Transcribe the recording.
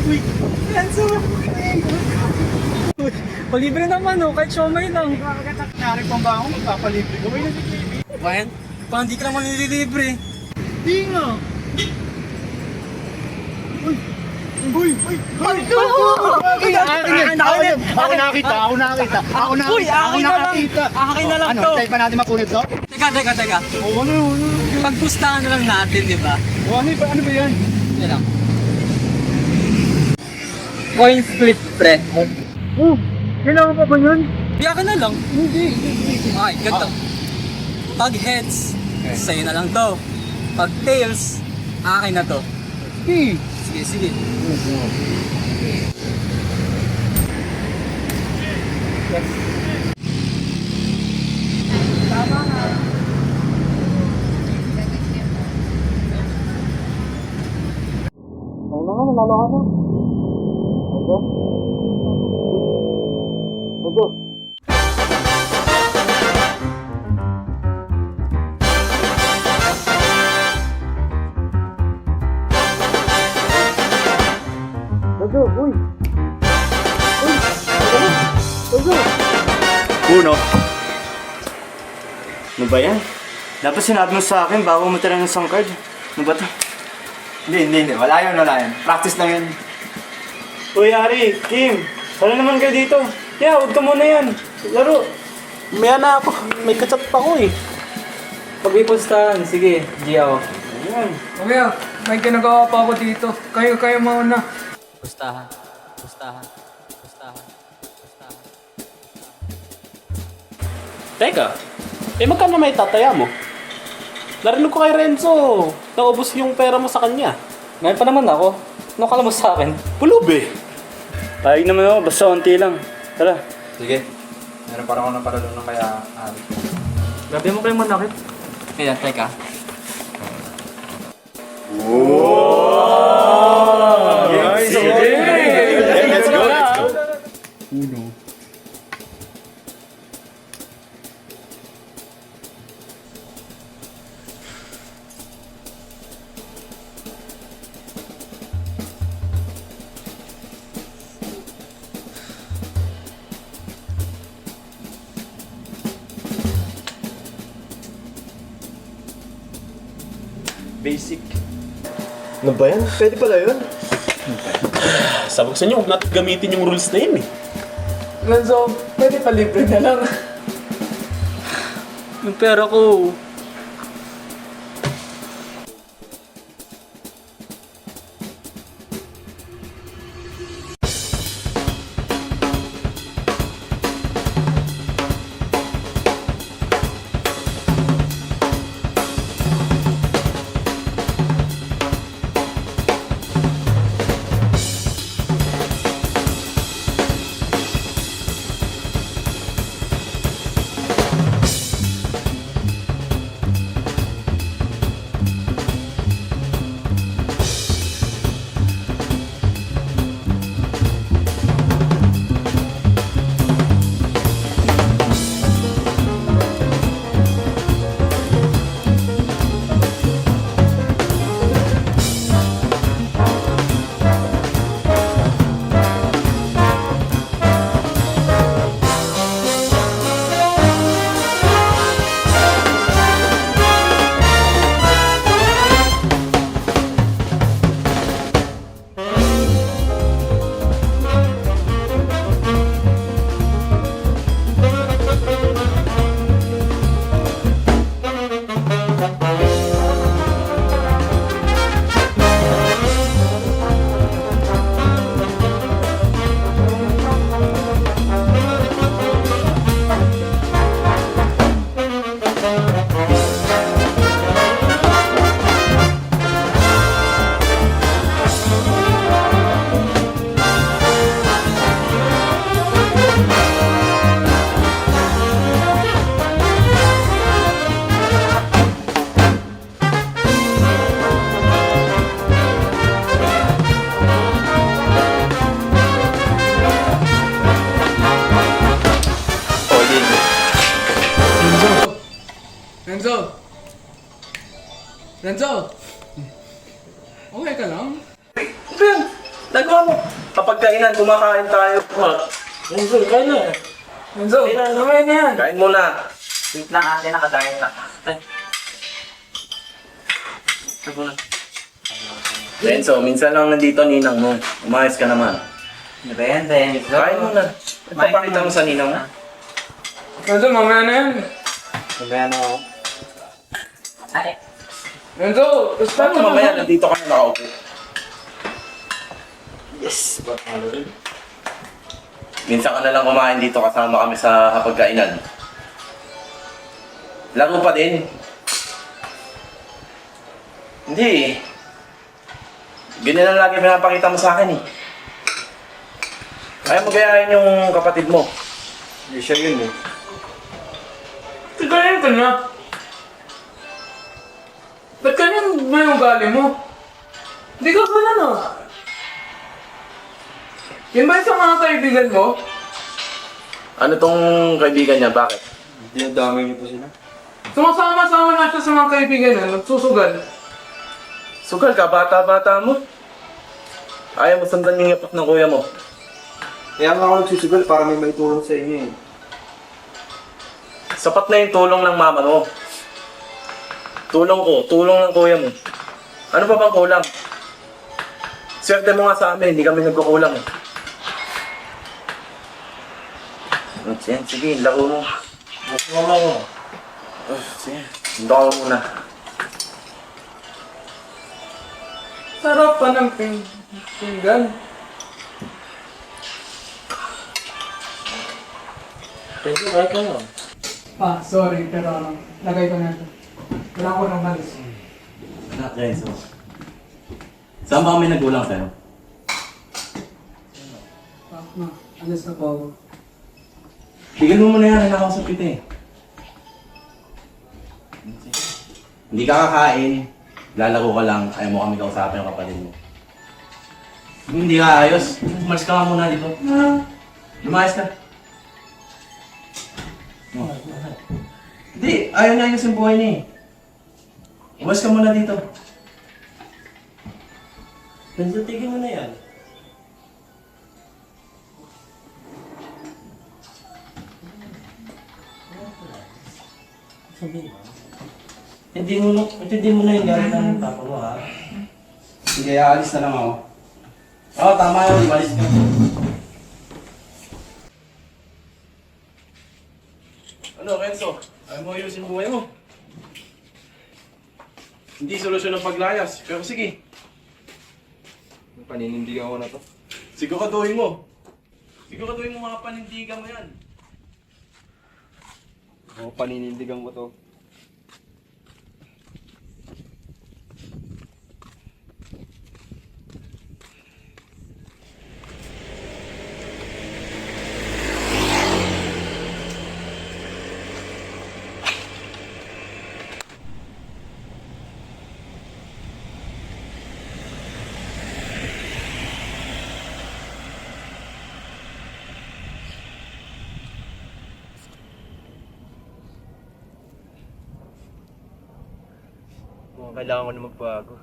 Uy, Renzo! Uy, palibre naman oh, kahit siomay lang. Nangyari pang ba ako, magpapalibre ko. Uy, Bayan, parang di ka naman nililibre. Di nga. Uy! Uy! Uy! Uy! Uy, akin yan! Ako nakita! Uy, akin na lang! Akin na lang Ano, to! tayo pa natin makunit to? Teka. Oo, ano? Pagpustahan na lang natin, di ba? Ano ba yan? Yan lang. Coin split, pre. Oh! Kailangan pa ba yun? Biya ka na lang. Hindi. Okay, ganito. Pag heads, sa'yo na lang to. Pag tails, akin na to. Hindi. Sige. Tama nga. Ay na nga, nanalo ka na. Ito. Uy! Uno. Ano ba yan? Dapat sinabi mo sa akin bago matira ng song card. Ano ba to? Hindi. Wala yan. Practice lang yan. Uy, Ari, Kim, sana naman kayo dito. Huwag ka muna yan. Laro. May na ako. May kachat pa ko eh. Pag may pustahan, sige, Giaw. Ayan. Kuya, may ginagawa pa ako dito. Kayo mauna. Pustahan. Teka, magkano may tataya mo? Narinig ko kay Renzo, naubos yung pera mo sa kanya. Ngayon pa naman ako. Ano kala mo sa akin? Pulubi! Pahig naman ako, basta onti lang. Tara. Sige. Meron para ako ng paralo ng kaya Ari. Grabe mo kayo manakit. Kaya, teka. Let's go. Basic. Ano ba yan? Pwede pala yun? Sabag sa inyo, huwag natin gamitin yung rules na yun eh. Renzo, pwede pa libre na lang. Yung pera ko. Renzo! Okay ka lang? Nagawa mo. Kapag kainan, kumakain tayo. Enzo, kain na. Enzo, kumain na yan. Kain muna. Wait lang ate, nakadiet na. Renzo, minsan lang nandito ninang mo. Umayos ka naman. Ano ba yan, Renzo? Kain muna. Ipapakita mo sa ninang mo. Enzo, mamaya na yan. Mamaya na ako. Ay, Enzo, start Paano mo mamaya naman. nandito ka na nakaupo? yes. Minsan ka na lang kumain dito kasama kami sa hapagkainan. Laro pa din. Hindi eh. Ganyan lang lagi pinapakita mo sa akin eh. Ayaw mo gayahin yung kapatid mo. Hindi siya yun eh. Tignan ka na. Ba't ganyan may ugali mo? Hindi ka ba no? Yan ba yung sa mga kaibigan mo? Ano tong kaibigan niya? Bakit? Dinadamay niyo po sila. Sumasama-sama na siya sa mga kaibigan na nagsusugal. Sugal ka, bata-bata mo. Ayaw mo sundan yung yapak ng kuya mo. Kaya nga ako nagsusugal para may maitulong sa inyo eh. Sapat na yung tulong ng mama mo. Tulong ko, tulong ng kuya mo. Ano pa bang kulang? Swerte mo nga sa amin, hindi kami nagkukulang eh. Yan, sige, laro mo. Mama ko. Sige, hindi ako muna. Sarap pa ng pinggan. Thank you, kahit lang. Sorry, pero lagay ko na ito. Wala ko nang balis. Anak, Renzo. Saan ba kami nagkulang sa'yo? Alis na po ako. Tigil mo muna yan, nakausap kita eh. Hindi ka kakain, lalaro ka lang, ayaw mo kami kausapin yung kapatid mo. Hindi ka ayos, umalis ka nga muna dito. Lumayas ka. Hindi, ayaw na ayos yung buhay niya eh. Umalis ka muna dito. Renzo, tigil mo na yan. Hindi mo na yung galit ng papa mo, ha? Sige, aalis na lang ako. Oo, tama yun, umalis ka. Ano, Renzo? Ayaw mo ayusin buhay mo? Hindi solusyon ng paglayas, pero sige. Paninindigan ko na to. Siguraduhin mo. Siguraduhin mo mga panindigan mo yan. Oo, paninindigan ko to. Kailangan ko na magbago.